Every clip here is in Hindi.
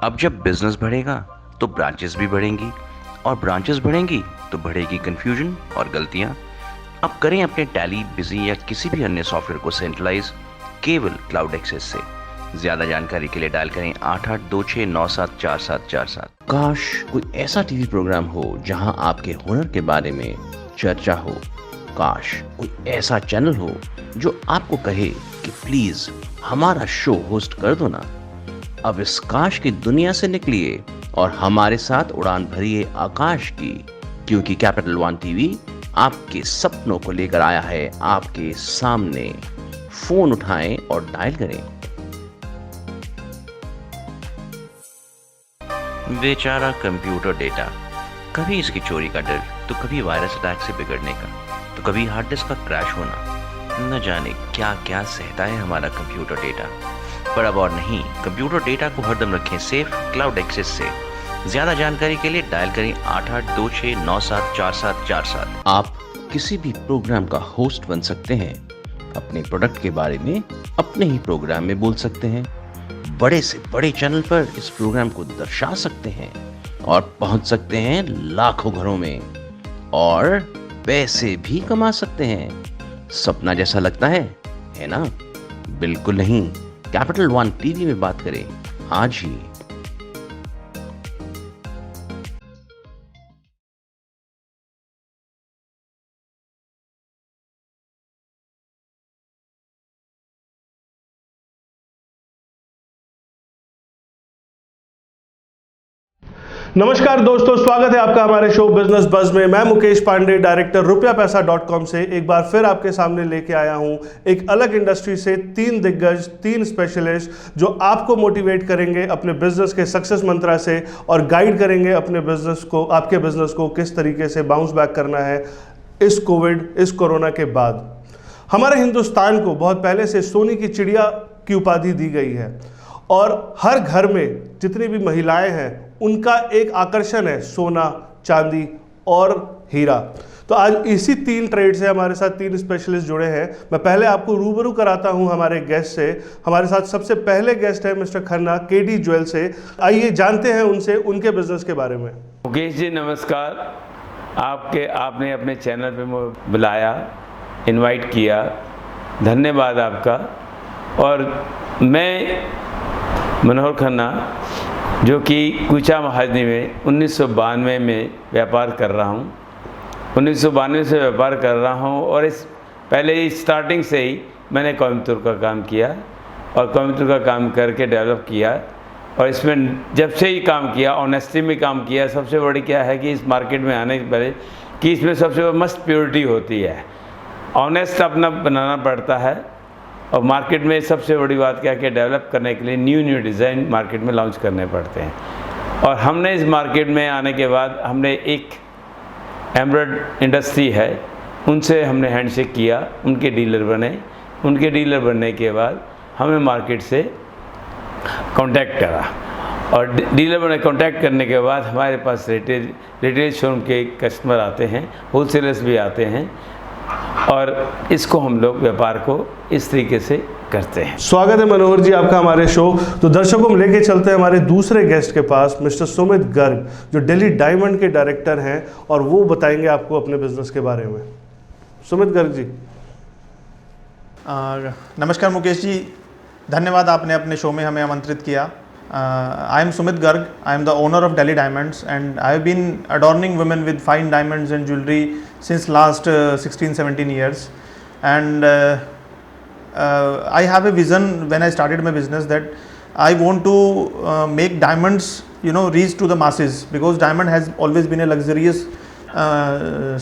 अब जब बिजनेस बढ़ेगा तो ब्रांचेस भी बढ़ेंगी, और ब्रांचेस बढ़ेंगी तो बढ़ेगी कंफ्यूजन और गलतियां। अब करें अपने टैली, बिजी या किसी भी अन्य सॉफ्टवेयर को सेंट्रलाइज केवल क्लाउड एक्सेस से। ज्यादा जानकारी के लिए डायल करें 8826974747। काश कोई ऐसा टीवी प्रोग्राम हो जहां आपके हुनर के बारे में चर्चा हो। काश कोई ऐसा चैनल हो जो आपको कहे कि प्लीज हमारा शो होस्ट कर दो ना। अब इस काश की दुनिया से निकलिए और हमारे साथ उड़ान भरिए आकाश की, क्योंकि कैपिटल वन टीवी आपके सपनों को लेकर आया है आपके सामने। फोन उठाएं और डायल करें। बेचारा कंप्यूटर डेटा, कभी इसकी चोरी का डर, तो कभी वायरस अटैक से बिगड़ने का, तो कभी हार्ड डिस्क का क्रैश होना। न जाने क्या क्या सहता है हमारा कंप्यूटर डेटा। पर अब और नहीं, कंप्यूटर डेटा को हरदम रखें सेफ क्लाउड एक्सेस से। ज्यादा जानकारी के लिए डायल करें 8826974747। आप किसी भी प्रोग्राम का होस्ट बन सकते हैं। अपने प्रोडक्ट के बारे में अपने ही प्रोग्राम में बोल सकते हैं। बड़े से बड़े चैनल पर इस प्रोग्राम को दर्शा सकते हैं और पहुंच सकते हैं लाखों घरों में, और पैसे भी कमा सकते हैं। सपना जैसा लगता है ना? बिल्कुल नहीं। कैपिटल वन टीवी में बात करें आज ही। नमस्कार दोस्तों, स्वागत है आपका हमारे शो बिजनेस बज में। मैं मुकेश पांडे, डायरेक्टर rupiapesa.com से एक बार फिर आपके सामने लेके आया हूं एक अलग इंडस्ट्री से 3 दिग्गज, 3 स्पेशलिस्ट जो आपको मोटिवेट करेंगे अपने बिजनेस के सक्सेस मंत्रा से और गाइड करेंगे अपने बिजनेस को, आपके बिजनेस को किस तरीके से बाउंस बैक करना है इस कोरोना के बाद। हमारे हिंदुस्तान को बहुत पहले से सोने की चिड़िया की उपाधि दी गई है और हर घर में जितनी भी महिलाएं हैं उनका एक आकर्षण है सोना, चांदी और हीरा। तो आज इसी 3 ट्रेड से हमारे साथ 3 स्पेशलिस्ट जुड़े हैं। मैं पहले आपको रूबरू कराता हूं हमारे गेस्ट से। हमारे साथ सबसे पहले गेस्ट है मिस्टर खन्ना, केडी ज्वेल से। आइए जानते हैं उनसे उनके बिजनेस के बारे में। मुकेश जी नमस्कार। आपने अपने चैनल पे बुलाया, इनवाइट किया, धन्यवाद आपका। और मैं मनोहर खन्ना, जो कि कूचा महाजनी में 1992 में व्यापार कर रहा हूँ। 1992 से व्यापार कर रहा हूँ और इस पहले ही स्टार्टिंग से ही मैंने कोयम्बतूर का काम किया और कोयम्बतूर का काम करके डेवलप किया। और इसमें जब से ही काम किया, ऑनेस्टी में काम किया। सबसे बड़ी क्या है कि इस मार्केट में आने के पहले कि इसमें सबसे मस्त प्योरिटी होती है। ऑनेस्ट अपना बनाना पड़ता है और मार्केट में सबसे बड़ी बात क्या है कि डेवलप करने के लिए न्यू डिज़ाइन मार्केट में लॉन्च करने पड़ते हैं। और हमने इस मार्केट में आने के बाद हमने एक एमराल्ड इंडस्ट्री है, उनसे हमने हैंडशेक किया, उनके डीलर बने। उनके डीलर बनने के बाद हमें मार्केट से कांटेक्ट करा और डीलर बने। कांटेक्ट करने के बाद हमारे पास रिटेल शोरूम के कस्टमर आते हैं, होलसेलर्स भी आते हैं और इसको हम लोग व्यापार को इस तरीके से करते हैं। स्वागत है मनोहर जी आपका हमारे शो। तो दर्शकों को लेके चलते हैं हमारे दूसरे गेस्ट के पास, मिस्टर सुमित गर्ग, जो दिल्ली डायमंड के डायरेक्टर हैं और वो बताएंगे आपको अपने बिजनेस के बारे में। सुमित गर्ग जी। नमस्कार मुकेश जी, धन्यवाद आपने अपने शो में हमें आमंत्रित किया। I am Sumit Garg. I am the owner of Delhi Diamonds and I have been adorning women with fine diamonds and jewelry since last 16-17 years. And I have a vision when I started my business that I want to make diamonds, reach to the masses, because diamond has always been a luxurious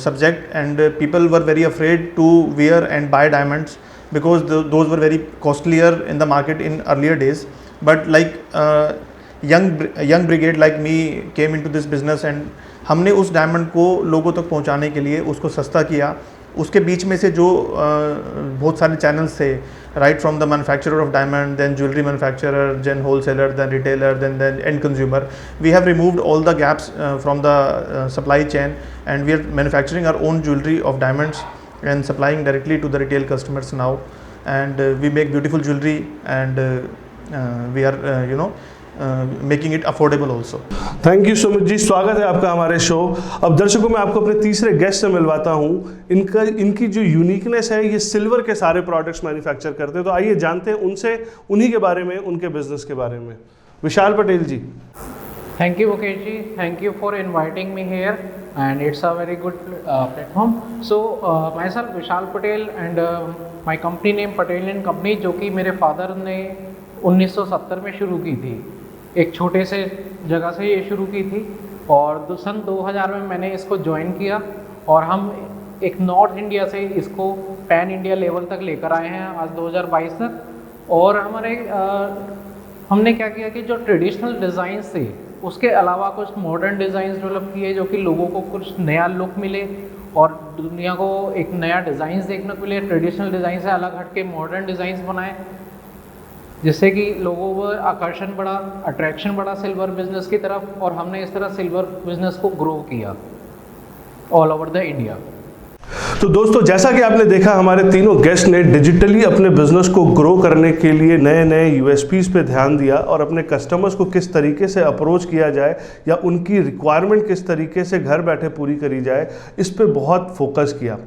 subject and people were very afraid to wear and buy diamonds because those were very costlier in the market in earlier days. But like young brigade like me came into this business and हमने उस डायमंड को लोगों तक पहुंचाने के लिए उसको सस्ता किया। उसके बीच में से जो बहुत सारे चैनल्स थे, right from the manufacturer of diamond, then jewellery manufacturer, then wholesaler, then retailer, then end consumer, we have removed all the gaps from the supply chain and we are manufacturing our own jewellery of diamonds and supplying directly to the retail customers now. And we make beautiful jewelry and we are making it affordable also. Thank you Sumit ji, स्वागत है आपका हमारे शो। अब दर्शकों मैं आपको अपने तीसरे गेस्ट से मिलवाता हूँ। इनकी जो यूनिकनेस है, ये सिल्वर के सारे प्रोडक्ट्स मैन्युफैक्चर करते हैं। तो आइए जानते हैं उनसे, उन्हीं के बारे में, उनके बिजनेस के बारे में। विशाल पटेल जी। Thank you, Mukesh ji. Thank you for inviting me here, and it's a very good platform. So, myself Vishal Patel and my company name Patel and Company, जो कि मेरे फादर ने 1970 में शुरू की थी। एक छोटे से जगह से ये शुरू की थी और सन 2000 में मैंने इसको ज्वाइन किया और हम एक नॉर्थ इंडिया से इसको पैन इंडिया लेवल तक लेकर आए हैं आज 2022 तक। और हमने क्या किया कि जो ट्रेडिशनल डिज़ाइंस थे उसके अलावा कुछ मॉडर्न डिज़ाइंस डेवलप किए जो कि लोगों को कुछ नया लुक मिले और दुनिया को एक नया डिज़ाइंस देखने को मिले। ट्रेडिशनल डिज़ाइन से अलग हट के मॉडर्न डिज़ाइंस बनाए जिससे कि लोगों को आकर्षण बढ़ा, अट्रैक्शन बढ़ा सिल्वर बिजनेस की तरफ, और हमने इस तरह सिल्वर बिजनेस को ग्रो किया ऑल ओवर द इंडिया। तो दोस्तों, जैसा कि आपने देखा, हमारे तीनों गेस्ट ने डिजिटली अपने बिजनेस को ग्रो करने के लिए नए नए यूएसपीज पे ध्यान दिया और अपने कस्टमर्स को किस तरीके से अप्रोच किया जाए या उनकी रिक्वायरमेंट किस तरीके से घर बैठे पूरी करी जाए, इस पे बहुत फोकस किया।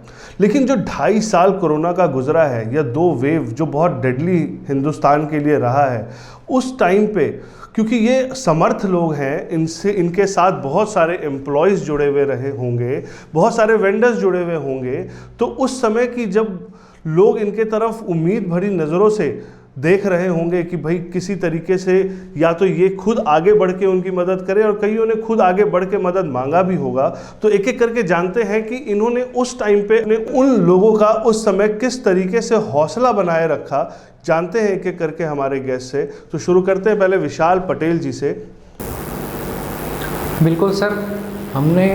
लेकिन जो 2.5 साल कोरोना का गुजरा है, या 2 वेव जो बहुत डेडली हिंदुस्तान के लिए रहा है, उस टाइम पे क्योंकि ये समर्थ लोग हैं, इनके साथ बहुत सारे एम्प्लॉयज़ जुड़े हुए रहे होंगे, बहुत सारे वेंडर्स जुड़े हुए होंगे, तो उस समय की जब लोग इनके तरफ उम्मीद भरी नज़रों से देख रहे होंगे कि भाई किसी तरीके से या तो ये खुद आगे बढ़ के उनकी मदद करें, और कईयों ने खुद आगे बढ़ के मदद मांगा भी होगा। तो एक एक करके जानते हैं कि इन्होंने उस टाइम पे उन लोगों का उस समय किस तरीके से हौसला बनाए रखा। जानते हैं एक एक करके हमारे गेस्ट से। तो शुरू करते हैं पहले विशाल पटेल जी से। बिल्कुल सर, हमने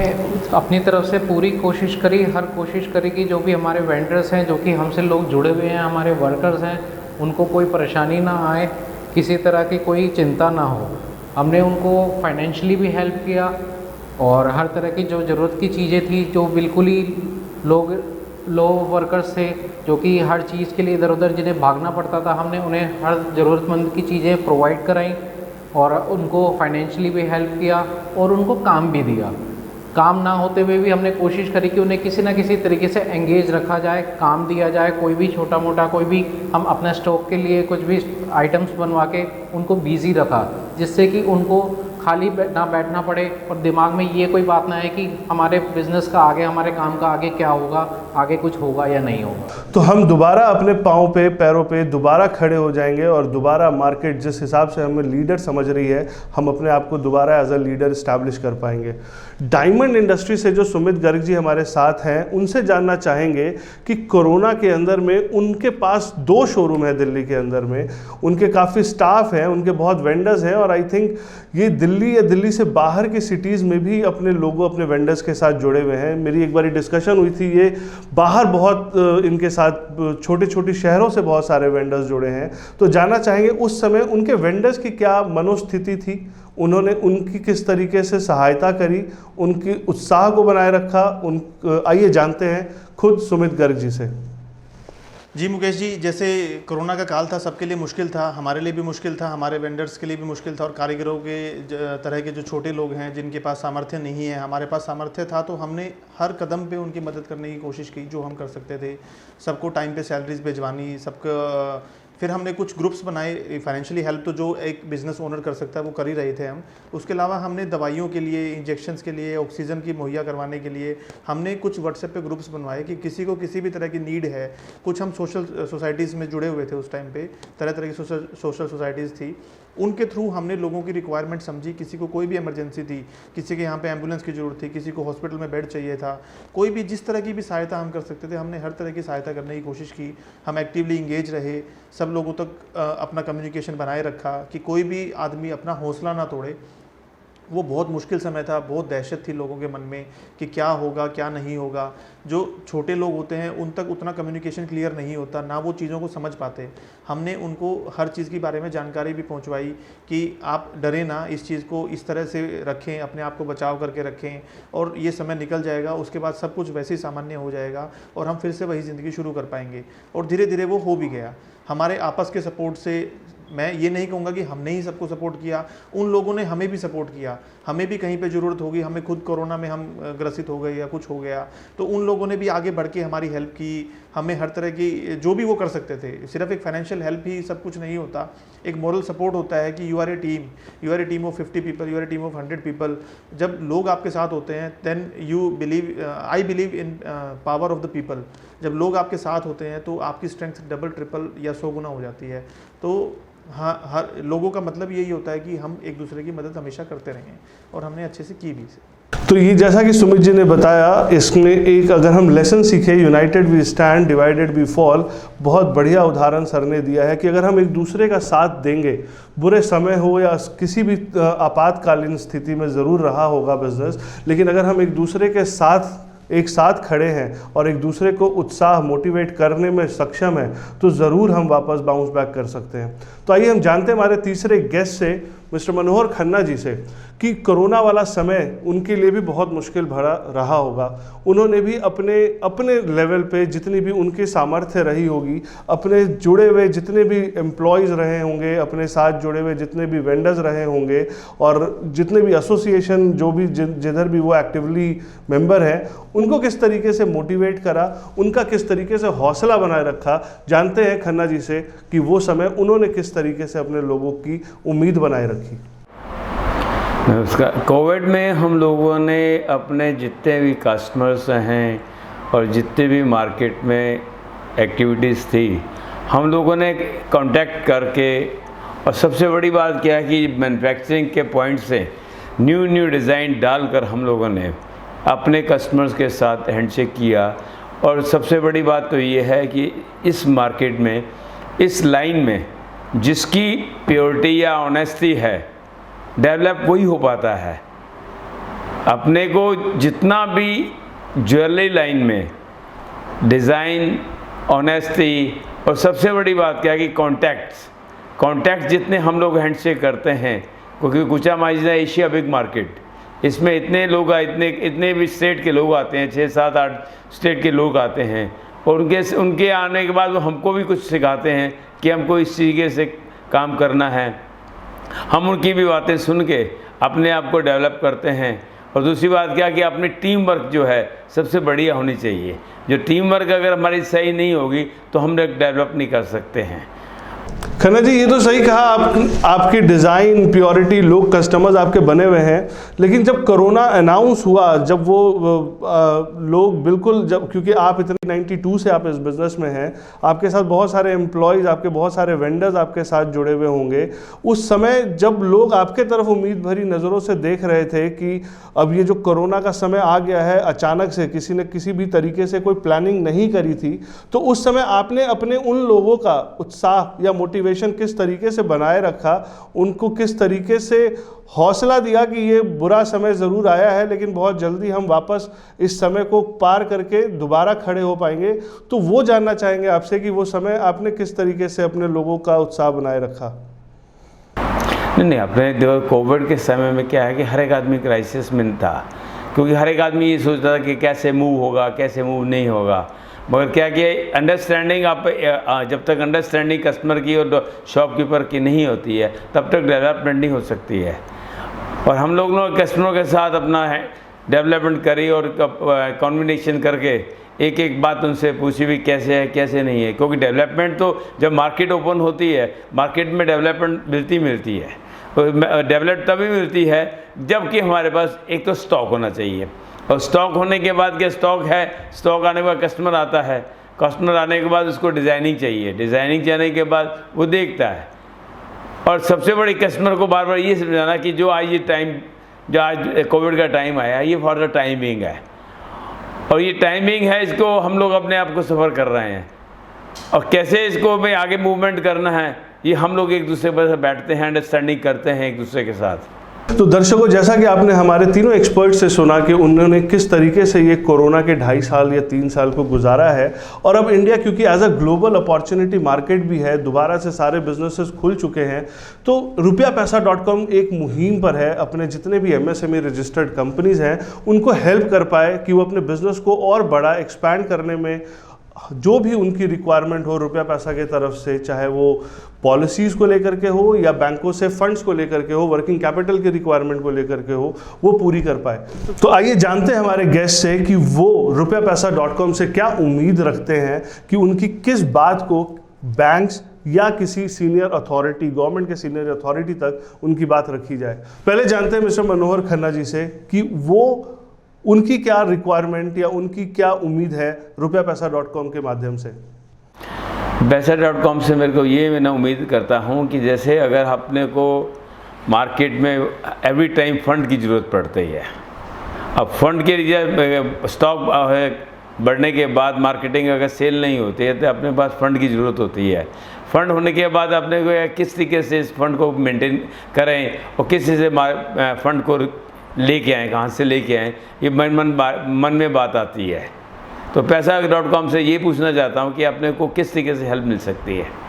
अपनी तरफ से पूरी कोशिश करी, हर कोशिश करी कि जो भी हमारे वेंडर्स हैं, जो कि हमसे लोग जुड़े हुए हैं, हमारे वर्कर्स हैं, उनको कोई परेशानी ना आए, किसी तरह की कोई चिंता ना हो। हमने उनको फाइनेंशियली भी हेल्प किया और हर तरह की जो ज़रूरत की चीज़ें थी, जो बिल्कुल ही लो वर्कर्स थे जो कि हर चीज़ के लिए इधर उधर जिन्हें भागना पड़ता था, हमने उन्हें हर ज़रूरतमंद की चीज़ें प्रोवाइड कराई और उनको फाइनेंशियली भी हेल्प किया और उनको काम भी दिया। काम ना होते हुए भी हमने कोशिश करी कि उन्हें किसी ना किसी तरीके से एंगेज रखा जाए, काम दिया जाए, कोई भी छोटा मोटा, कोई भी हम अपने स्टॉक के लिए कुछ भी आइटम्स बनवा के उनको बिज़ी रखा, जिससे कि उनको खाली ना बैठना पड़े और दिमाग में ये कोई बात ना है कि हमारे बिज़नेस का आगे, हमारे काम का आगे क्या होगा, आगे कुछ होगा या नहीं होगा। तो हम दोबारा अपने पाँव पे, पैरों पे दोबारा खड़े हो जाएंगे और दोबारा मार्केट जिस हिसाब से हमें लीडर समझ रही है, हम अपने आप को दोबारा एज अ लीडर इस्टेब्लिश कर पाएंगे। डायमंड इंडस्ट्री से जो सुमित गर्ग जी हमारे साथ हैं, उनसे जानना चाहेंगे कि कोरोना के अंदर में उनके पास 2 शोरूम है दिल्ली के अंदर में, उनके काफ़ी स्टाफ हैं, उनके बहुत वेंडर्स हैं, और आई थिंक ये दिल्ली या दिल्ली से बाहर की सिटीज़ में भी अपने लोगों, अपने वेंडर्स के साथ जुड़े हुए हैं। मेरी एक बार डिस्कशन हुई थी, ये बाहर बहुत इनके साथ छोटे छोटे शहरों से बहुत सारे वेंडर्स जुड़े हैं। तो जानना चाहेंगे उस समय उनके वेंडर्स की क्या मनोस्थिति थी, उन्होंने उनकी किस तरीके से सहायता करी, उनकी उत्साह को बनाए रखा। आइए जानते हैं खुद सुमित गर्ग जी से। जी मुकेश जी, जैसे कोरोना का काल था, सबके लिए मुश्किल था, हमारे लिए भी मुश्किल था, हमारे वेंडर्स के लिए भी मुश्किल था, और कारीगरों के तरह के जो छोटे लोग हैं जिनके पास सामर्थ्य नहीं है, हमारे पास सामर्थ्य था, तो हमने हर कदम पे उनकी मदद करने की कोशिश की जो हम कर सकते थे। सबको टाइम पे सैलरीज भिजवानी, सबको। फिर हमने कुछ ग्रुप्स बनाए, फाइनेंशियली हेल्प तो जो एक बिज़नेस ओनर कर सकता है वो कर ही रहे थे हम। उसके अलावा हमने दवाइयों के लिए, इंजेक्शंस के लिए, ऑक्सीजन की मुहैया करवाने के लिए हमने कुछ व्हाट्सएप पे ग्रुप्स बनवाए कि किसी को किसी भी तरह की नीड है। कुछ हम सोशल सोसाइटीज़ में जुड़े हुए थे उस टाइम पे, तरह तरह की सोशल सोसाइटीज़ थी, उनके थ्रू हमने लोगों की रिक्वायरमेंट समझी। किसी को कोई भी इमरजेंसी थी, किसी के यहाँ पे एम्बुलेंस की ज़रूरत थी, किसी को हॉस्पिटल में बेड चाहिए था, कोई भी जिस तरह की भी सहायता हम कर सकते थे, हमने हर तरह की सहायता करने की कोशिश की। हम एक्टिवली इंगेज रहे, सब लोगों तक अपना कम्युनिकेशन बनाए रखा कि कोई भी आदमी अपना हौसला ना तोड़े। वो बहुत मुश्किल समय था, बहुत दहशत थी लोगों के मन में कि क्या होगा क्या नहीं होगा। जो छोटे लोग होते हैं उन तक उतना कम्युनिकेशन क्लियर नहीं होता, ना वो चीज़ों को समझ पाते। हमने उनको हर चीज़ के बारे में जानकारी भी पहुंचवाई कि आप डरें ना, इस चीज़ को इस तरह से रखें, अपने आप को बचाव करके रखें, और ये समय निकल जाएगा, उसके बाद सब कुछ वैसे ही सामान्य हो जाएगा और हम फिर से वही ज़िंदगी शुरू कर पाएंगे। और धीरे धीरे वो हो भी गया। हमारे आपस के सपोर्ट से मैं ये नहीं कहूँगा कि हमने ही सबको सपोर्ट किया, उन लोगों ने हमें भी सपोर्ट किया। हमें भी कहीं पे ज़रूरत होगी, हमें खुद कोरोना में हम ग्रसित हो गए या कुछ हो गया, तो उन लोगों ने भी आगे बढ़ के हमारी हेल्प की, हमें हर तरह की जो भी वो कर सकते थे। सिर्फ एक फाइनेंशियल हेल्प ही सब कुछ नहीं होता, एक मॉरल सपोर्ट होता है कि you are a team of 50 people, you are a team of 100 people. जब लोग आपके साथ होते हैं then you believe, I believe in power of the people. जब लोग आपके साथ होते हैं तो आपकी स्ट्रेंथ डबल ट्रिपल या 100 गुना हो जाती है। तो हाँ, हर लोगों का मतलब यही होता है कि हम एक दूसरे की मदद हमेशा करते रहें, और हमने अच्छे से की भी इसे। तो ये जैसा कि सुमित जी ने बताया, इसमें एक अगर हम लेसन सीखे, united we stand, divided we fall, बहुत बढ़िया उदाहरण सर ने दिया है कि अगर हम एक दूसरे का साथ देंगे, बुरे समय हो या किसी भी आपातकालीन स्थिति में ज़रूर रहा होगा बिजनेस, लेकिन अगर हम एक दूसरे के साथ एक साथ खड़े हैं और एक दूसरे को उत्साह मोटिवेट करने में सक्षम है, तो ज़रूर हम वापस बाउंस बैक कर सकते हैं। तो आइए हम जानते हैं हमारे तीसरे गेस्ट से, मिस्टर मनोहर खन्ना जी से, कि कोरोना वाला समय उनके लिए भी बहुत मुश्किल भरा रहा होगा। उन्होंने भी अपने लेवल पे जितनी भी उनकी सामर्थ्य रही होगी, अपने जुड़े हुए जितने भी एम्प्लॉयज़ रहे होंगे, अपने साथ जुड़े हुए जितने भी वेंडर्स रहे होंगे, और जितने भी एसोसिएशन जो भी जिधर भी वो एक्टिवली मेंबर हैं, उनको किस तरीके से मोटिवेट करा, उनका किस तरीके से हौसला बनाए रखा। जानते हैं खन्ना जी से कि वो समय उन्होंने किस तरीके से अपने लोगों की उम्मीद बनाए रखी। नमस्कार। कोविड में हम लोगों ने अपने जितने भी कस्टमर्स हैं और जितने भी मार्केट में एक्टिविटीज़ थी, हम लोगों ने कांटेक्ट करके, और सबसे बड़ी बात क्या है कि मैन्युफैक्चरिंग के पॉइंट से न्यू डिज़ाइन डालकर हम लोगों ने अपने कस्टमर्स के साथ हैंडशेक किया। और सबसे बड़ी बात तो ये है कि इस मार्केट में, इस लाइन में जिसकी प्योरिटी या ऑनेस्टी है, डेवलप वही हो पाता है। अपने को जितना भी ज्वेलरी लाइन में डिज़ाइन, ऑनेस्टी, और सबसे बड़ी बात क्या है कि कॉन्टैक्ट्स जितने हम लोग हैंडशेक करते हैं, क्योंकि कुचा माइजना एशिया बिग मार्केट, इसमें इतने लोग इतने भी स्टेट के लोग आते हैं, 6, 7, 8 स्टेट के लोग आते हैं, और उनके आने के बाद वो हमको भी कुछ सिखाते हैं कि हमको इस तरीके से काम करना है। हम उनकी भी बातें सुन के अपने आप को डेवलप करते हैं। और दूसरी बात क्या कि अपनी टीम वर्क जो है सबसे बढ़िया होनी चाहिए। जो टीम वर्क अगर हमारी सही नहीं होगी तो हम डेवलप नहीं कर सकते हैं। खन्ना जी, ये तो सही कहा आपकी डिज़ाइन, प्योरिटी, लोग कस्टमर्स आपके बने हुए हैं, लेकिन जब कोरोना अनाउंस हुआ, जब वो लोग बिल्कुल, जब क्योंकि आप इतने 92 से आप इस बिज़नेस में हैं, आपके साथ बहुत सारे एम्प्लॉयज़, आपके बहुत सारे वेंडर्स आपके साथ जुड़े हुए होंगे, उस समय जब लोग आपके तरफ उम्मीद भरी नज़रों से देख रहे थे कि अब ये जो कोरोना का समय आ गया है, अचानक से किसी ने किसी भी तरीके से कोई प्लानिंग नहीं करी थी, तो उस समय आपने अपने उन लोगों का उत्साह या मोटिवेशन किस तरीके से बनाए रखा, उनको किस तरीके से हौसला दिया कि ये बुरा समय ज़रूर आया है लेकिन बहुत जल्दी हम वापस इस समय को पार करके दोबारा खड़े हो पाएंगे। तो वो जानना चाहेंगे आपसे कि वो समय आपने किस तरीके से अपने लोगों का उत्साह बनाए रखा। नहीं, अपने देखो कोविड के समय में क्या है कि हर एक आदमी क्राइसिस में था, क्योंकि हर एक आदमी ये सोचता था कि कैसे मूव होगा, कैसे मूव नहीं होगा। मगर क्या कि अंडरस्टैंडिंग, आप जब तक अंडरस्टैंडिंग कस्टमर की और शॉपकीपर की नहीं होती है तब तक डेवलपमेंट नहीं हो सकती है। और हम लोग ने कस्टमरों के साथ अपना डेवलपमेंट करी और कॉम्बिनेशन करके एक एक बात उनसे पूछी भी कैसे है कैसे नहीं है, क्योंकि डेवलपमेंट तो जब मार्केट ओपन होती है, मार्केट में डेवलपमेंट मिलती है। डेवलप तभी मिलती है जबकि हमारे पास एक तो स्टॉक होना चाहिए, और स्टॉक होने के बाद क्या स्टॉक है, स्टॉक आने के बाद कस्टमर आता है, कस्टमर आने के बाद उसको डिज़ाइनिंग चाहिए, डिज़ाइनिंग जाने के बाद वो देखता है। और सबसे बड़ी कस्टमर को बार बार ये समझाना कि जो आज ये टाइम, जो आज कोविड का टाइम आया, ये फॉर द टाइमिंग है, और ये टाइमिंग है, इसको हम लोग अपने आप को सफ़र कर रहे हैं, और कैसे इसको में आगे मूवमेंट करना है, ये हम लोग एक दूसरे पर बैठते हैं, अंडरस्टैंडिंग करते हैं एक दूसरे के साथ। तो दर्शकों, जैसा कि आपने हमारे तीनों एक्सपर्ट से सुना कि उन्होंने किस तरीके से ये कोरोना के 2.5 साल या 3 साल को गुजारा है, और अब इंडिया क्योंकि as a global opportunity market भी है, दोबारा से सारे बिजनेसेस खुल चुके हैं, तो rupiapesa.com एक मुहिम पर है, अपने जितने भी MSME रजिस्टर्ड कंपनीज हैं उनको हेल्प कर पाए कि वो अपने बिजनेस को और बड़ा एक्सपैंड करने में जो भी उनकी रिक्वायरमेंट हो रुपया पैसा के तरफ से, चाहे वो पॉलिसीज़ को लेकर के हो या बैंकों से फंड्स को लेकर के हो, वर्किंग कैपिटल की रिक्वायरमेंट को लेकर के हो, वो पूरी कर पाए। तो आइए जानते हैं हमारे गेस्ट से कि वो rupiapesa.com से क्या उम्मीद रखते हैं कि उनकी किस बात को बैंक्स या किसी सीनियर अथॉरिटी, गवर्नमेंट के सीनियर अथॉरिटी तक उनकी बात रखी जाए। पहले जानते हैं मिस्टर मनोहर खन्ना जी से कि वो उनकी क्या रिक्वायरमेंट या उनकी क्या उम्मीद है rupiapesa.com के माध्यम से। पैसा.com से मेरे को ये मैं उम्मीद करता हूँ कि जैसे अगर अपने को मार्केट में एवरी टाइम फंड की ज़रूरत पड़ती है, अब फंड के लिए स्टॉक बढ़ने के बाद मार्केटिंग अगर सेल नहीं होती है तो अपने पास फ़ंड की ज़रूरत होती है। फ़ंड होने के बाद अपने को किस तरीके से इस फंड को मेंटेन करें और किस से फंड को लेके आएँ, कहाँ से लेके आएँ, ये मन में बात आती है। तो पैसा.com से ये पूछना चाहता हूँ कि अपने को किस तरीके से हेल्प मिल सकती है।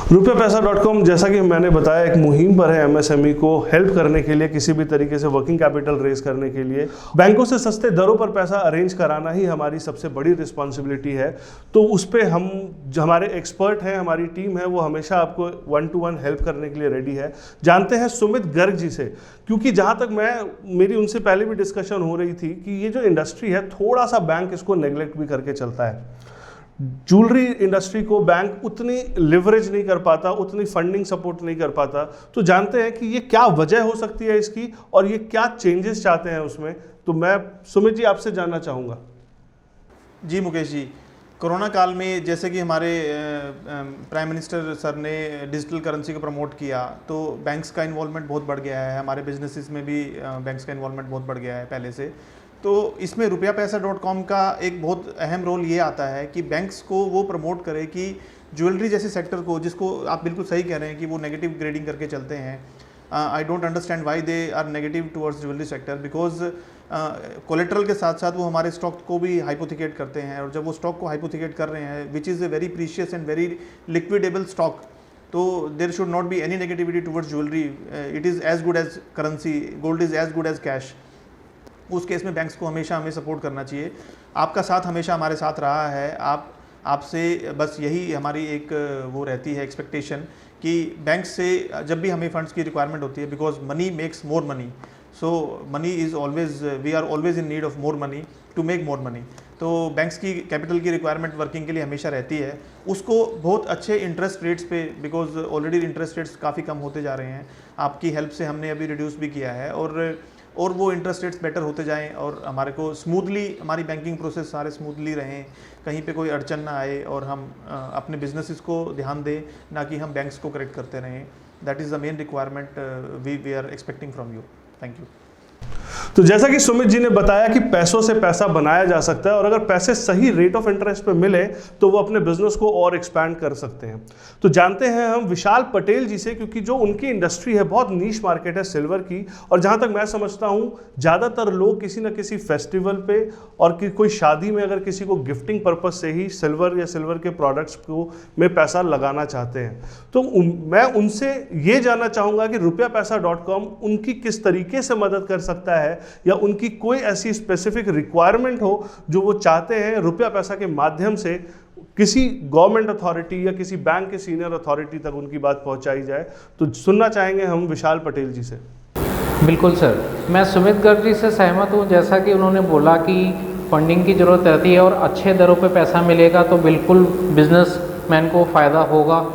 rupiapesa.com जैसा कि मैंने बताया एक मुहिम पर है एमएसएमई को हेल्प करने के लिए, किसी भी तरीके से वर्किंग कैपिटल रेज करने के लिए। बैंकों से सस्ते दरों पर पैसा अरेंज कराना ही हमारी सबसे बड़ी रिस्पॉन्सिबिलिटी है। तो उस पर हम जो हमारे एक्सपर्ट हैं, हमारी टीम है, वो हमेशा आपको 1-to-1 हेल्प करने के लिए रेडी है। जानते हैं सुमित गर्ग जी से, क्योंकि जहाँ तक मेरी उनसे पहले भी डिस्कशन हो रही थी कि ये जो इंडस्ट्री है थोड़ा सा बैंक इसको नेग्लेक्ट भी करके चलता है। ज्वेलरी इंडस्ट्री को बैंक उतनी लिवरेज नहीं कर पाता, उतनी फंडिंग सपोर्ट नहीं कर पाता। तो जानते हैं कि ये क्या वजह हो सकती है इसकी और ये क्या चेंजेस चाहते हैं उसमें। तो मैं सुमित जी आपसे जानना चाहूँगा। जी मुकेश जी, कोरोना काल में जैसे कि हमारे प्राइम मिनिस्टर सर ने डिजिटल करेंसी को प्रमोट किया, तो बैंक्स का इन्वॉल्वमेंट बहुत बढ़ गया है। हमारे बिजनेसेस में भी बैंक्स का इन्वॉल्वमेंट बहुत बढ़ गया है पहले से। तो इसमें rupiapesa.com का एक बहुत अहम रोल ये आता है कि बैंक्स को वो प्रमोट करे कि ज्वेलरी जैसे सेक्टर को, जिसको आप बिल्कुल सही कह रहे हैं कि वो नेगेटिव ग्रेडिंग करके चलते हैं। I don't understand why they are negative towards jewellery sector, because collateral के साथ साथ वो हमारे स्टॉक को भी हाइपोथिकेट करते हैं, और जब वो स्टॉक को हाइपोथिकेट कर रहे हैं which is a very precious and very liquidable stock, तो there should not be any negativity towards jewellery. It is as good as currency, gold is as good as cash. उस केस में बैंक्स को हमेशा हमें सपोर्ट करना चाहिए। आपका साथ हमेशा हमारे साथ रहा है। आपसे बस यही हमारी एक वो रहती है एक्सपेक्टेशन कि बैंक से जब भी हमें फंड्स की रिक्वायरमेंट होती है, because money makes more money, so money is always, we are always in need of more money to make more money. तो बैंक्स की कैपिटल की रिक्वायरमेंट वर्किंग के लिए हमेशा रहती है। उसको बहुत अच्छे इंटरेस्ट रेट्स पे, बिकॉज ऑलरेडी इंटरेस्ट रेट्स काफ़ी कम होते जा रहे हैं, आपकी हेल्प से हमने अभी रिड्यूस भी किया है, और वो इंटरेस्ट रेट्स बेटर होते जाएं और हमारे को स्मूथली, हमारी बैंकिंग प्रोसेस सारे स्मूथली रहें, कहीं पे कोई अड़चन ना आए, और हम अपने बिजनेसेस को ध्यान दें, ना कि हम बैंक्स को करेक्ट करते रहें। That is the main requirement we are expecting from you. Thank you. तो जैसा कि सुमित जी ने बताया कि पैसों से पैसा बनाया जा सकता है, और अगर पैसे सही रेट ऑफ इंटरेस्ट पे मिले तो वो अपने बिजनेस को और एक्सपैंड कर सकते हैं। तो जानते हैं हम विशाल पटेल जी से, क्योंकि जो उनकी इंडस्ट्री है बहुत नीश मार्केट है सिल्वर की, और जहां तक मैं समझता हूं ज़्यादातर लोग किसी न किसी फेस्टिवल पे और कोई शादी में अगर किसी को गिफ्टिंग पर्पज से ही सिल्वर या सिल्वर के प्रोडक्ट्स को में पैसा लगाना चाहते हैं। तो मैं उनसे ये जानना चाहूँगा कि rupiapesa.com उनकी किस तरीके से मदद कर सकता है, या उनकी कोई ऐसी स्पेसिफिक रिक्वायरमेंट हो जो वो चाहते हैं रुपया पैसा के माध्यम से किसी गवर्नमेंट अथॉरिटी या किसी बैंक के सीनियर अथॉरिटी तक उनकी बात पहुंचाई जाए। तो सुनना चाहेंगे हम विशाल पटेल जी से। बिल्कुल सर, मैं सुमित गर्ग जी से सहमत हूँ। जैसा कि उन्होंने बोला कि फंडिंग की ज़रूरत रहती है और अच्छे दरों पे पैसा मिलेगा तो बिल्कुल बिजनेसमैन को फ़ायदा होगा।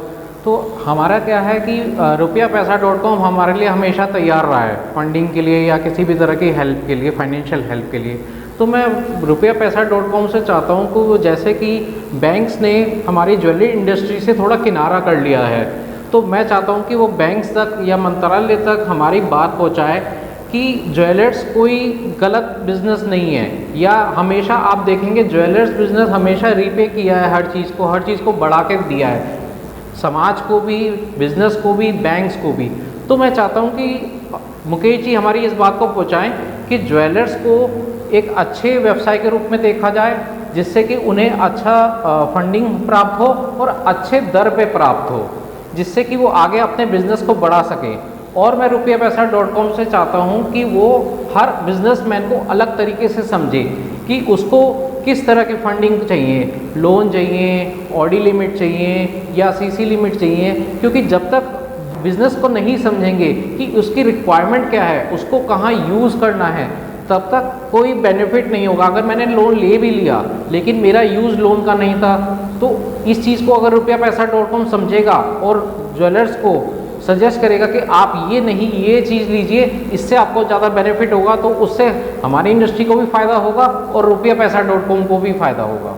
तो हमारा क्या है कि rupiapesa.com हमारे लिए हमेशा तैयार रहा है फंडिंग के लिए या किसी भी तरह की हेल्प के लिए, फाइनेंशियल हेल्प के लिए। तो मैं rupiapesa.com से चाहता हूँ कि वो, जैसे कि बैंक्स ने हमारी ज्वेलरी इंडस्ट्री से थोड़ा किनारा कर लिया है, तो मैं चाहता हूँ कि वो बैंक्स तक या मंत्रालय तक हमारी बात पहुँचाए कि ज्वेलर्स कोई गलत बिजनेस नहीं है। या हमेशा आप देखेंगे ज्वेलर्स बिजनेस हमेशा रीपे किया है, हर चीज़ को बढ़ा के दिया है, समाज को भी, बिजनेस को भी, बैंक्स को भी। तो मैं चाहता हूं कि मुकेश जी हमारी इस बात को पहुंचाएं कि ज्वेलर्स को एक अच्छे व्यवसाय के रूप में देखा जाए, जिससे कि उन्हें अच्छा फंडिंग प्राप्त हो और अच्छे दर पे प्राप्त हो, जिससे कि वो आगे अपने बिजनेस को बढ़ा सकें। और मैं rupiapesa.com से चाहता हूं कि वो हर बिजनेसमैन को अलग तरीके से समझे कि उसको किस तरह की फंडिंग चाहिए, लोन चाहिए, ऑडी लिमिट चाहिए या सीसी लिमिट चाहिए, क्योंकि जब तक बिज़नेस को नहीं समझेंगे कि उसकी रिक्वायरमेंट क्या है, उसको कहाँ यूज़ करना है, तब तक कोई बेनिफिट नहीं होगा। अगर मैंने लोन ले भी लिया लेकिन मेरा यूज़ लोन का नहीं था, तो इस चीज़ को अगर rupiapesa.com समझेगा और ज्वेलर्स को सजेस्ट करेगा कि आप ये नहीं ये चीज़ लीजिए, इससे आपको ज़्यादा बेनिफिट होगा, तो उससे हमारी इंडस्ट्री को भी फ़ायदा होगा और rupiapesa.com को भी फ़ायदा होगा।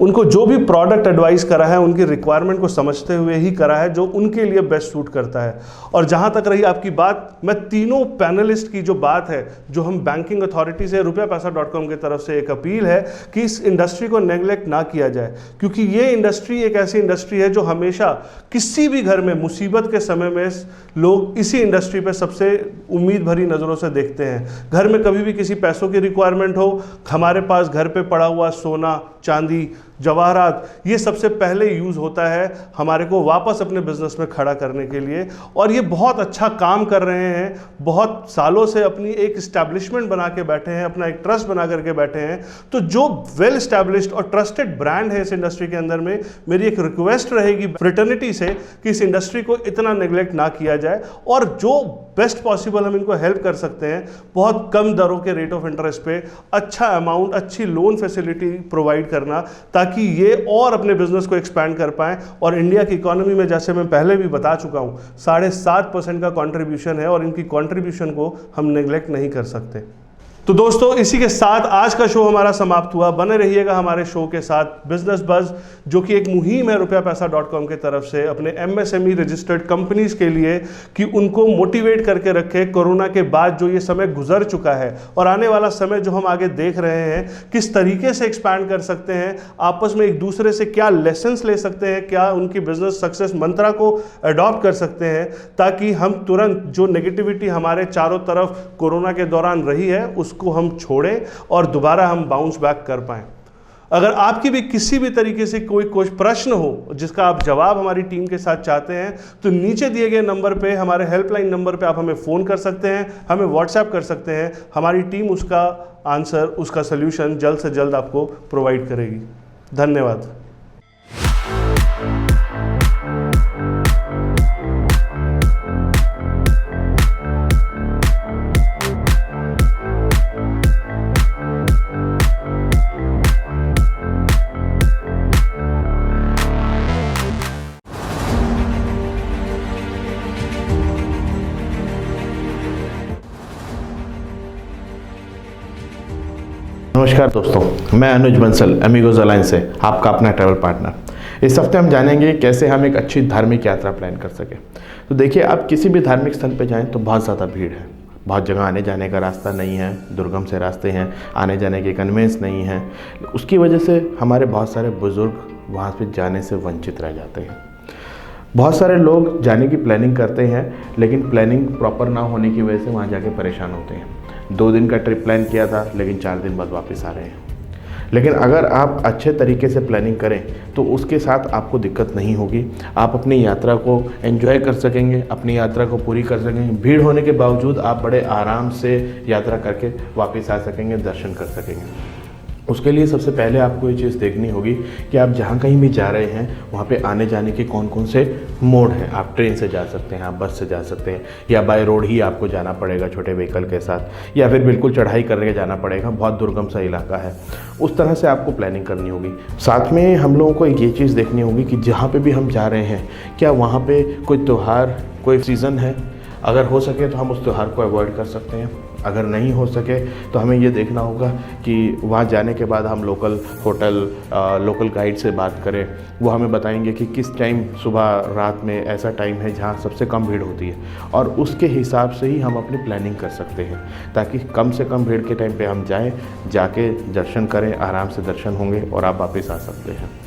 उनको जो भी प्रोडक्ट एडवाइस करा है उनकी रिक्वायरमेंट को समझते हुए ही करा है जो उनके लिए बेस्ट सूट करता है। और जहां तक रही आपकी बात, मैं तीनों पैनलिस्ट की जो बात है, जो हम बैंकिंग अथॉरिटी से rupiapesa.com की तरफ से एक अपील है कि इस इंडस्ट्री को नेग्लेक्ट ना किया जाए, क्योंकि ये इंडस्ट्री एक ऐसी इंडस्ट्री है जो हमेशा किसी भी घर में मुसीबत के समय में लोग इसी इंडस्ट्री पे सबसे उम्मीद भरी नज़रों से देखते हैं। घर में कभी भी किसी पैसों की रिक्वायरमेंट हो, हमारे पास घर पे पड़ा हुआ सोना, चांदी, जवाहरात, ये सबसे पहले यूज़ होता है हमारे को वापस अपने बिजनेस में खड़ा करने के लिए। और ये बहुत अच्छा काम कर रहे हैं, बहुत सालों से अपनी एक इस्टेब्लिशमेंट बना के बैठे हैं, अपना एक ट्रस्ट बना करके बैठे हैं। तो जो वेल इस्टेब्लिश्ड और ट्रस्टेड ब्रांड है इस इंडस्ट्री के अंदर में, मेरी एक रिक्वेस्ट रहेगी फ्रेटर्निटी से कि इस इंडस्ट्री को इतना नेग्लेक्ट ना किया जाए और जो बेस्ट पॉसिबल हम इनको हेल्प कर सकते हैं, बहुत कम दरों के रेट ऑफ इंटरेस्ट पे अच्छा अमाउंट, अच्छी लोन फैसिलिटी प्रोवाइड करना, ताकि ये और अपने बिजनेस को एक्सपैंड कर पाएं। और इंडिया की इकोनॉमी में, जैसे मैं पहले भी बता चुका हूं, 7.5% का कंट्रीब्यूशन है और इनकी कंट्रीब्यूशन को हम नेग्लेक्ट नहीं कर सकते। तो दोस्तों, इसी के साथ आज का शो हमारा समाप्त हुआ। बने रहिएगा हमारे शो के साथ। बिजनेस बज, जो कि एक मुहिम है rupiapesa.com की तरफ से अपने MSME रजिस्टर्ड कंपनीज के लिए कि उनको मोटिवेट करके रखे कोरोना के बाद जो ये समय गुजर चुका है और आने वाला समय जो हम आगे देख रहे हैं, किस तरीके से एक्सपैंड कर सकते हैं, आपस में एक दूसरे से क्या लेसन्स ले सकते हैं, क्या उनकी बिजनेस सक्सेस मंत्रा को अडॉप्ट कर सकते हैं, ताकि हम तुरंत जो नेगेटिविटी हमारे चारों तरफ कोरोना के दौरान रही है उसको हम छोड़ें और दोबारा हम बाउंस बैक कर पाएं। अगर आपकी भी किसी भी तरीके से कोई प्रश्न हो जिसका आप जवाब हमारी टीम के साथ चाहते हैं, तो नीचे दिए गए नंबर पे, हमारे हेल्पलाइन नंबर पे आप हमें फ़ोन कर सकते हैं, हमें व्हाट्सएप कर सकते हैं। हमारी टीम उसका आंसर, उसका सल्यूशन जल्द से जल्द आपको प्रोवाइड करेगी। धन्यवाद। नमस्कार दोस्तों, मैं अनुज बंसल, अमीगोज अलायंस से आपका अपना ट्रैवल पार्टनर। इस हफ्ते हम जानेंगे कैसे हम एक अच्छी धार्मिक यात्रा प्लान कर सकें। तो देखिए, आप किसी भी धार्मिक स्थल पर जाएं तो बहुत ज़्यादा भीड़ है, बहुत जगह आने जाने का रास्ता नहीं है, दुर्गम से रास्ते हैं, आने जाने के कन्वेंस नहीं है। उसकी वजह से हमारे बहुत सारे बुज़ुर्ग वहाँ पर जाने से वंचित रह जाते हैं। बहुत सारे लोग जाने की प्लानिंग करते हैं, लेकिन प्लानिंग प्रॉपर ना होने की वजह से वहाँ जाके परेशान होते हैं। 2 दिन का ट्रिप प्लान किया था, लेकिन 4 दिन बाद वापस आ रहे हैं। लेकिन अगर आप अच्छे तरीके से प्लानिंग करें तो उसके साथ आपको दिक्कत नहीं होगी। आप अपनी यात्रा को एंजॉय कर सकेंगे, अपनी यात्रा को पूरी कर सकेंगे। भीड़ होने के बावजूद आप बड़े आराम से यात्रा करके वापस आ सकेंगे, दर्शन कर सकेंगे। उसके लिए सबसे पहले आपको ये चीज़ देखनी होगी कि आप जहाँ कहीं भी जा रहे हैं वहाँ पे आने जाने के कौन कौन से मोड हैं। आप ट्रेन से जा सकते हैं, आप बस से जा सकते हैं, या बाय रोड ही आपको जाना पड़ेगा छोटे व्हीकल के साथ, या फिर बिल्कुल चढ़ाई करके जाना पड़ेगा, बहुत दुर्गम सा इलाका है। उस तरह से आपको प्लानिंग करनी होगी। साथ में हम लोगों को ये चीज़ देखनी होगी कि जहाँ पर भी हम जा रहे हैं, क्या वहाँ पर कोई त्यौहार, कोई सीज़न है। अगर हो सके तो हम उस त्यौहार को अवॉइड कर सकते हैं। अगर नहीं हो सके तो हमें ये देखना होगा कि वहाँ जाने के बाद हम लोकल होटल, लोकल गाइड से बात करें। वो हमें बताएंगे कि किस टाइम, सुबह रात में ऐसा टाइम है जहाँ सबसे कम भीड़ होती है, और उसके हिसाब से ही हम अपनी प्लानिंग कर सकते हैं, ताकि कम से कम भीड़ के टाइम पे हम जाएं, जाके दर्शन करें, आराम से दर्शन होंगे और आप वापस आ सकते हैं।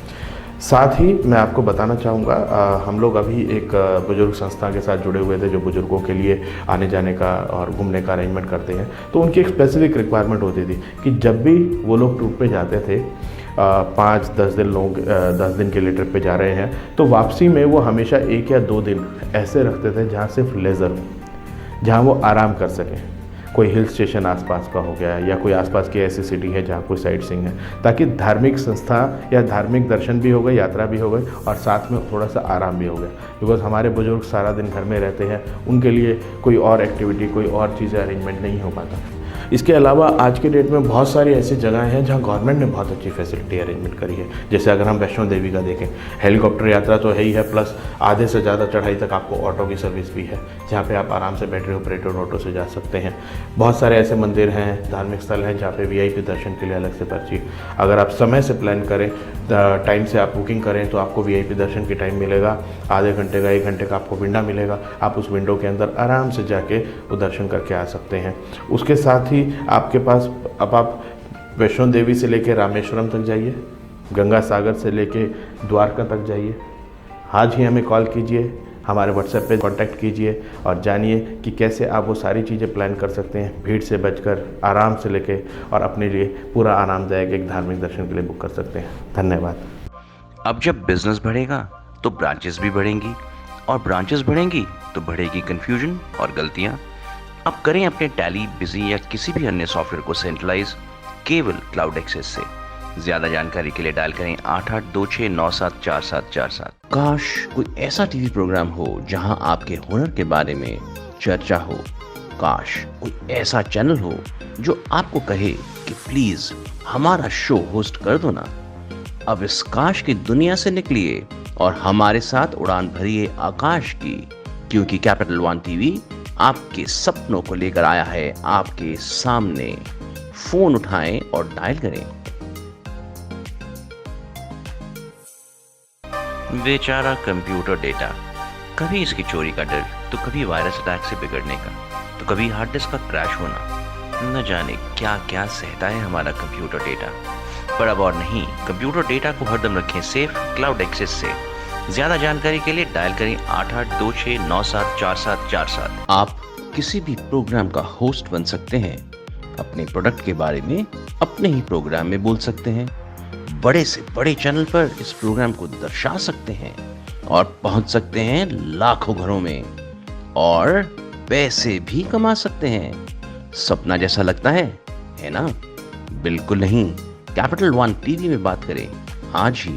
साथ ही मैं आपको बताना चाहूँगा, हम लोग अभी एक बुज़ुर्ग संस्था के साथ जुड़े हुए थे जो बुज़ुर्गों के लिए आने जाने का और घूमने का अरेंजमेंट करते हैं। तो उनकी एक स्पेसिफिक रिक्वायरमेंट होती थी कि जब भी वो लोग टूर पे जाते थे, 5-10 दिन लोग 10 दिन के लिए ट्रिप पे जा रहे हैं, तो वापसी में वो हमेशा 1 या 2 दिन ऐसे रखते थे जहाँ सिर्फ लेज़र हो, जहाँ वो आराम कर सकें। कोई हिल स्टेशन आसपास का हो गया या कोई आसपास की ऐसी सिटी है जहाँ कोई साइट सीइंग है, ताकि धार्मिक संस्था या धार्मिक दर्शन भी हो गए, यात्रा भी हो गई और साथ में थोड़ा सा आराम भी हो गया। बिकॉज हमारे बुजुर्ग सारा दिन घर में रहते हैं, उनके लिए कोई और एक्टिविटी, कोई और चीज़ें अरेंजमेंट नहीं हो पाता। इसके अलावा आज के डेट में बहुत सारी ऐसी जगह हैं जहाँ गवर्नमेंट ने बहुत अच्छी फैसिलिटी अरेंजमेंट करी है। जैसे अगर हम वैष्णो देवी का देखें, हेलीकॉप्टर यात्रा तो है ही है, प्लस आधे से ज़्यादा चढ़ाई तक आपको ऑटो की सर्विस भी है, जहाँ पे आप आराम से बैटरी ऑपरेटेड ऑटो से जा सकते हैं। बहुत सारे ऐसे मंदिर हैं, धार्मिक स्थल हैं जहाँ पे वीआईपी दर्शन के लिए अलग से पर्ची। अगर आप समय से प्लान करें, टाइम से आप बुकिंग करें तो आपको वीआईपी दर्शन की टाइम मिलेगा, आधे घंटे का 1 घंटे का आपको विंडो मिलेगा। आप उस विंडो के अंदर आराम से जाके वो दर्शन करके आ सकते हैं। उसके साथ ही आपके पास अब आप वैष्णो देवी से लेके रामेश्वरम तक जाइए, गंगा सागर से लेके द्वारका तक जाइए। आज ही हमें कॉल कीजिए, हमारे व्हाट्सएप पे कांटेक्ट कीजिए और जानिए कि कैसे आप वो सारी चीज़ें प्लान कर सकते हैं, भीड़ से बचकर आराम से लेके और अपने लिए पूरा आरामदायक एक धार्मिक दर्शन के लिए बुक कर सकते हैं। धन्यवाद। अब जब बिजनेस बढ़ेगा तो ब्रांचेस भी बढ़ेंगी, और ब्रांचेस बढ़ेंगी तो बढ़ेगी कंफ्यूजन और गलतियां। अब करें अपने टैली, बिजी या किसी भी अन्य सॉफ्टवेयर को सेंट्रलाइज केवल क्लाउड एक्सेस से। ज्यादा जानकारी के लिए डायल करें 8826974747। काश कोई ऐसा टीवी प्रोग्राम हो जहां आपके हुनर के बारे में चर्चा हो। काश कोई ऐसा चैनल हो जो आपको कहे कि प्लीज हमारा शो होस्ट कर दो ना। अब इस काश की दुनिया से निकलिए और हमारे साथ उड़ान भरिए आकाश की, क्योंकि कैपिटल वन टीवी आपके सपनों को लेकर आया है आपके सामने। फोन उठाएं और डायल करें। बेचारा कंप्यूटर डेटा, कभी इसकी चोरी का डर तो कभी वायरस अटैक से बिगड़ने का, तो कभी हार्ड डिस्क का क्रैश होना। न जाने क्या क्या सहता है हमारा कंप्यूटर डेटा। पर अब और नहीं, कंप्यूटर डेटा को हरदम रखें सेफ क्लाउड एक्सेस से। ज्यादा जानकारी के लिए डायल करें 8826974747। आप किसी भी प्रोग्राम का होस्ट बन सकते हैं। अपने प्रोडक्ट के बारे में अपने ही प्रोग्राम में बोल सकते हैं। बड़े से बड़े चैनल पर इस प्रोग्राम को दर्शा सकते हैं और पहुंच सकते हैं लाखों घरों में, और पैसे भी कमा सकते हैं। सपना जैसा लगता है ना? बिल्कुल नहीं। कैपिटल वन टीवी में बात करें आज ही।